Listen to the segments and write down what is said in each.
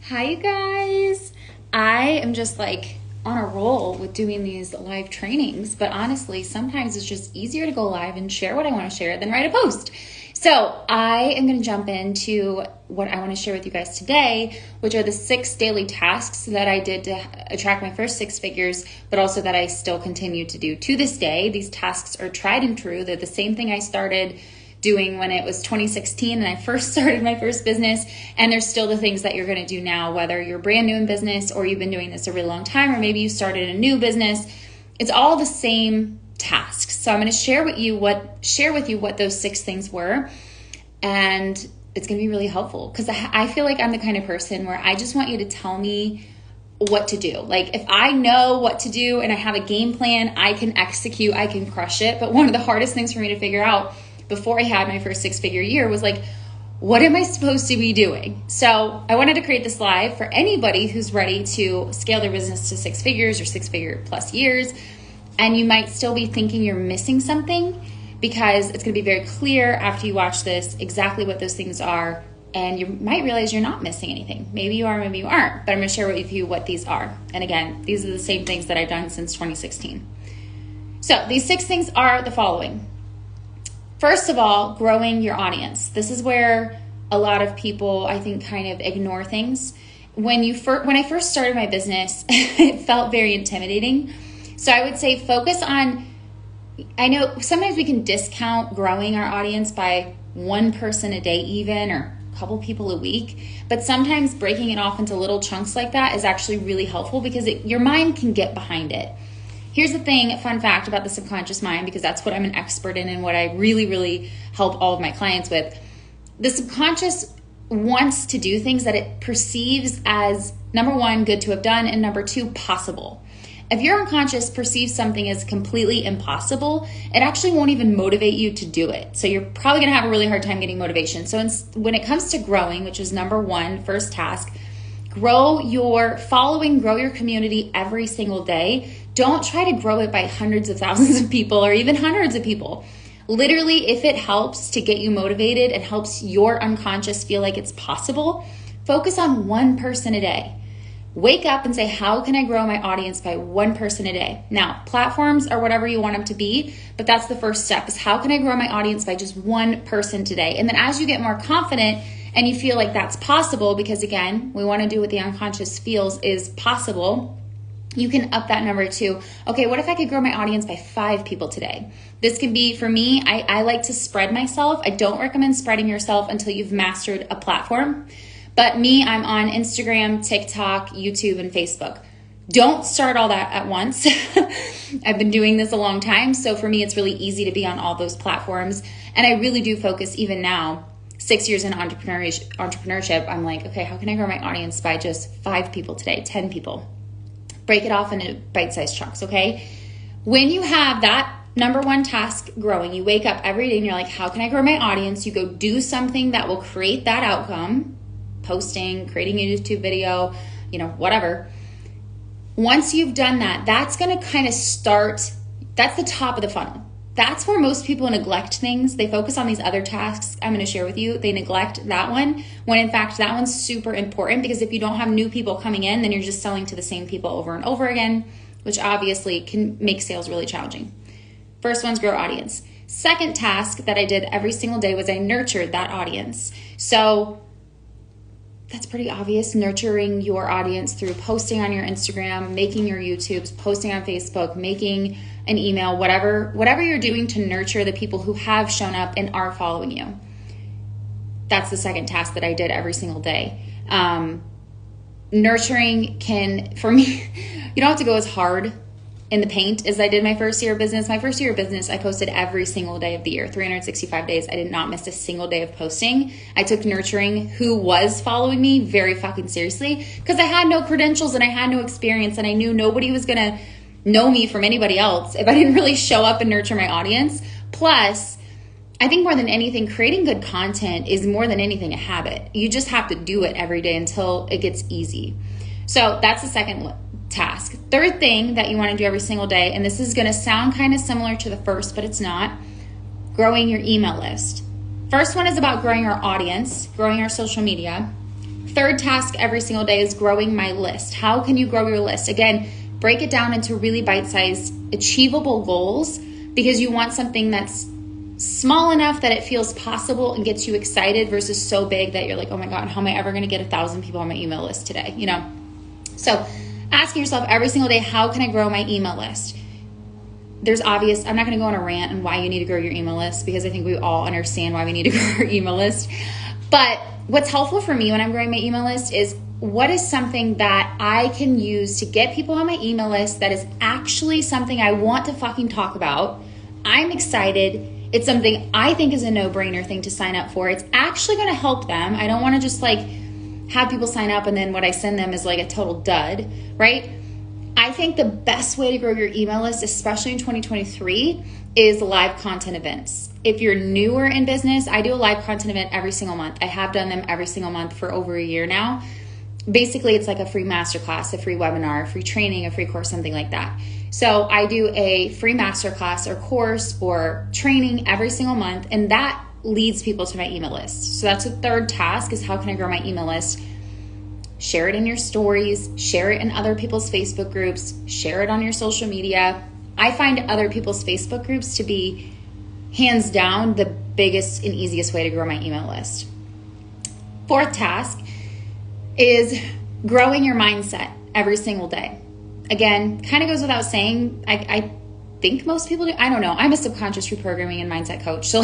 Hi, you guys. I am just like on a roll with doing these live trainings, but honestly, sometimes it's just easier to go live and share what I want to share than write a post. So I am going to jump into what I want to share with you guys today, which are the 6 daily tasks that I did to attract my first 6 figures, but also that I still continue to do to this day. These tasks are tried and true. They're the same thing I started doing when it was 2016 and I first started my first business, and they're still the things that you're going to do now, whether you're brand new in business or you've been doing this a really long time, or maybe you started a new business. It's all the same tasks. So I'm going to share with you what those 6 things were, and it's going to be really helpful because I feel like I'm the kind of person where I just want you to tell me what to do. Like, if I know what to do and I have a game plan, I can execute, I can crush it. But one of the hardest things for me to figure out before I had my first 6-figure year was like, what am I supposed to be doing? So I wanted to create this live for anybody who's ready to scale their business to 6 figures or 6-figure plus years. And you might still be thinking you're missing something, because it's going to be very clear after you watch this exactly what those things are. And you might realize you're not missing anything. Maybe you are, maybe you aren't, but I'm going to share with you what these are. And again, these are the same things that I've done since 2016. So these 6 things are the following. First of all, growing your audience. This is where a lot of people, I think, kind of ignore things. When I first started my business, it felt very intimidating. So I would say focus on, I know sometimes we can discount growing our audience by 1 person a day even, or a couple people a week. But sometimes breaking it off into little chunks like that is actually really helpful, because your mind can get behind it. Here's the thing, fun fact about the subconscious mind, because that's what I'm an expert in and what I really, really help all of my clients with. The subconscious wants to do things that it perceives as, number 1, good to have done, and number 2, possible. If your unconscious perceives something as completely impossible, it actually won't even motivate you to do it. So you're probably going to have a really hard time getting motivation. So when it comes to growing, which is number 1, first task, grow your following, grow your community every single day. Don't try to grow it by hundreds of thousands of people or even hundreds of people. Literally, if it helps to get you motivated and helps your unconscious feel like it's possible, focus on 1 person a day. Wake up and say, how can I grow my audience by 1 person a day? Now, platforms are whatever you want them to be, but that's the first step, is how can I grow my audience by just 1 person today? And then as you get more confident and you feel like that's possible, because again, we want to do what the unconscious feels is possible, you can up that number to, okay, what if I could grow my audience by 5 people today? This can be, for me, I like to spread myself. I don't recommend spreading yourself until you've mastered a platform. But me, I'm on Instagram, TikTok, YouTube, and Facebook. Don't start all that at once. I've been doing this a long time, so for me, it's really easy to be on all those platforms. And I really do focus, even now, 6 years in entrepreneurship, I'm like, okay, how can I grow my audience by just 5 people today, 10 people? Break it off into bite-sized chunks, okay? When you have that number 1 task growing, you wake up every day and you're like, how can I grow my audience? You go do something that will create that outcome, posting, creating a YouTube video, whatever. Once you've done that, that's going to kind of start, that's the top of the funnel. That's where most people neglect things. They focus on these other tasks I'm going to share with you. They neglect that one, when in fact that one's super important, because if you don't have new people coming in, then you're just selling to the same people over and over again, which obviously can make sales really challenging. First one's grow audience. Second task that I did every single day was I nurtured that audience. So that's pretty obvious, nurturing your audience through posting on your Instagram, making your YouTubes, posting on Facebook, making an email, whatever you're doing to nurture the people who have shown up and are following you. That's the second task that I did every single day. Nurturing can, for me, you don't have to go as hard in the paint as I did my first year of business. My first year of business, I posted every single day of the year, 365 days. I did not miss a single day of posting. I took nurturing who was following me very fucking seriously, because I had no credentials and I had no experience, and I knew nobody was going to know me from anybody else if I didn't really show up and nurture my audience. Plus, I think more than anything, creating good content is more than anything a habit. You just have to do it every day until it gets easy. So that's the second task. Third thing that you want to do every single day, and this is going to sound kind of similar to the first, but it's not, growing your email list. First one is about growing our audience, growing our social media. Third task every single day is growing my list. How can you grow your list? Again, break it down into really bite-sized, achievable goals, because you want something that's small enough that it feels possible and gets you excited versus so big that you're like, oh my God, how am I ever going to get 1,000 people on my email list today? So asking yourself every single day, how can I grow my email list? There's obvious, I'm not going to go on a rant on why you need to grow your email list, because I think we all understand why we need to grow our email list. But what's helpful for me when I'm growing my email list is, what is something that I can use to get people on my email list that is actually something I want to fucking talk about? I'm excited. It's something I think is a no-brainer thing to sign up for. It's actually going to help them. I don't want to just like have people sign up and then what I send them is like a total dud, right? I think the best way to grow your email list, especially in 2023, is live content events. If you're newer in business, I do a live content event every single month. I have done them every single month for over a year now. Basically, it's like a free masterclass, a free webinar, a free training, a free course, something like that. So I do a free masterclass or course or training every single month, and that leads people to my email list. So that's the third task, is how can I grow my email list? Share it in your stories, share it in other people's Facebook groups, share it on your social media. I find other people's Facebook groups to be hands down the biggest and easiest way to grow my email list. Fourth task is growing your mindset every single day. Again, kind of goes without saying. I think most people do. I don't know. I'm a subconscious reprogramming and mindset coach. So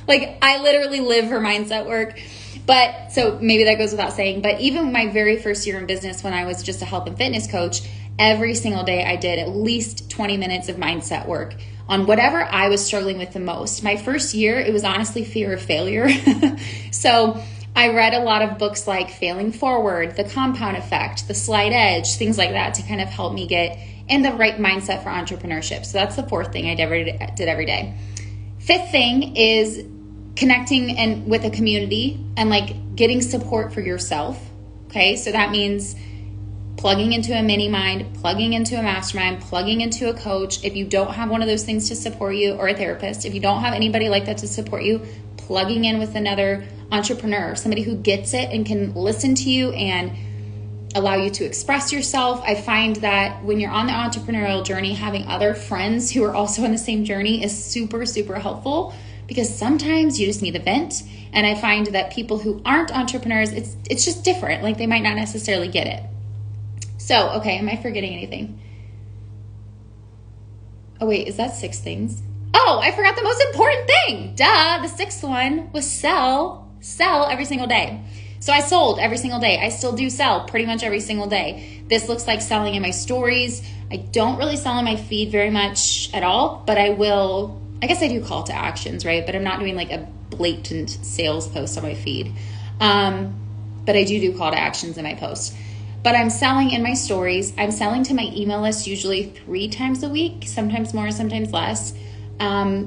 like I literally live for mindset work. But so maybe that goes without saying. But even my very first year in business, when I was just a health and fitness coach, every single day I did at least 20 minutes of mindset work on whatever I was struggling with the most. My first year, it was honestly fear of failure. So I read a lot of books like Failing Forward, The Compound Effect, The Slight Edge, things like that to kind of help me get in the right mindset for entrepreneurship. So that's the fourth thing I did every day. Fifth thing is connecting and with a community and like getting support for yourself. Okay, so that means plugging into a mini mind, plugging into a mastermind, plugging into a coach. If you don't have one of those things to support you, or a therapist, if you don't have anybody like that to support you, plugging in with another entrepreneur, somebody who gets it and can listen to you and allow you to express yourself. I find that when you're on the entrepreneurial journey, having other friends who are also on the same journey is super, super helpful, because sometimes you just need a vent. And I find that people who aren't entrepreneurs, it's just different. Like they might not necessarily get it. So, okay, am I forgetting anything? Oh wait, is that 6 things? Oh, I forgot the most important thing. Duh, the 6th one was sell every single day. So I sold every single day. I still do sell pretty much every single day. This looks like selling in my stories. I don't really sell in my feed very much at all, but I will. I guess I do call to actions, right? But I'm not doing like a blatant sales post on my feed. But I do call to actions in my posts. But I'm selling in my stories. I'm selling to my email list usually 3 times a week, sometimes more, sometimes less.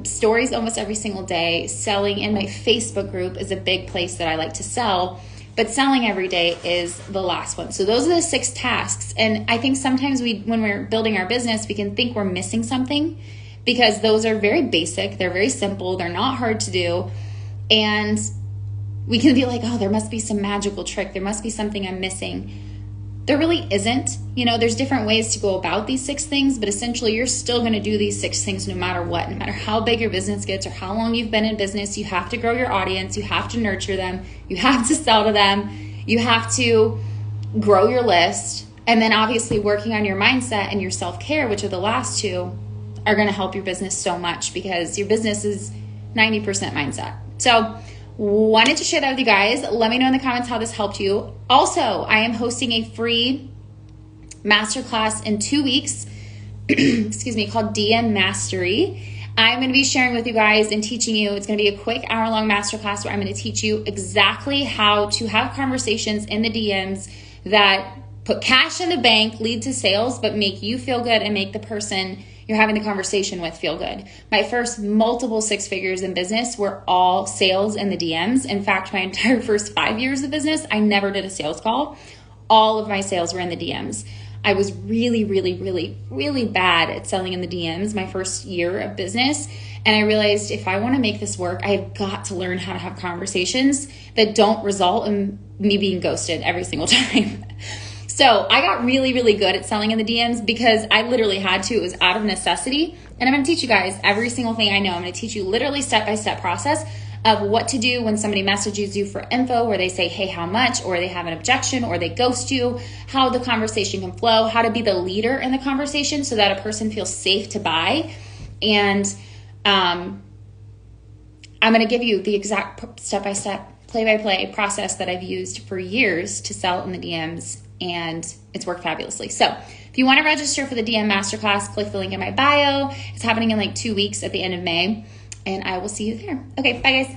Stories almost every single day. Selling in my Facebook group is a big place that I like to sell, but selling every day is the last one. So those are the 6 tasks. And I think sometimes when we're building our business, we can think we're missing something, because those are very basic. They're very simple. They're not hard to do. And we can be like, oh, there must be some magical trick. There must be something I'm missing. There really isn't. There's different ways to go about these 6 things, but essentially you're still going to do these 6 things no matter what, no matter how big your business gets or how long you've been in business. You have to grow your audience. You have to nurture them. You have to sell to them. You have to grow your list. And then obviously working on your mindset and your self-care, which are the last 2, are going to help your business so much, because your business is 90% mindset. So wanted to share that with you guys. Let me know in the comments how this helped you. Also, I am hosting a free masterclass in 2 weeks, called DM Mastery. I'm going to be sharing with you guys and teaching you. It's going to be a quick hour-long masterclass where I'm going to teach you exactly how to have conversations in the DMs that put cash in the bank, lead to sales, but make you feel good and make the person you're having the conversation with feel good. My first multiple 6 figures in business were all sales in the DMs. In fact, my entire first 5 years of business, I never did a sales call. All of my sales were in the DMs. I was really, really, really, really bad at selling in the DMs my first year of business. And I realized if I want to make this work, I've got to learn how to have conversations that don't result in me being ghosted every single time. So I got really, really good at selling in the DMs because I literally had to. It was out of necessity. And I'm going to teach you guys every single thing I know. I'm going to teach you literally step-by-step process of what to do when somebody messages you for info where they say, hey, how much, or they have an objection, or they ghost you, how the conversation can flow, how to be the leader in the conversation so that a person feels safe to buy. And I'm going to give you the exact step-by-step, play-by-play process that I've used for years to sell in the DMs, and it's worked fabulously. So if you want to register for the DM Masterclass, click the link in my bio. It's happening in like 2 weeks at the end of May, and I will see you there. Okay, bye guys.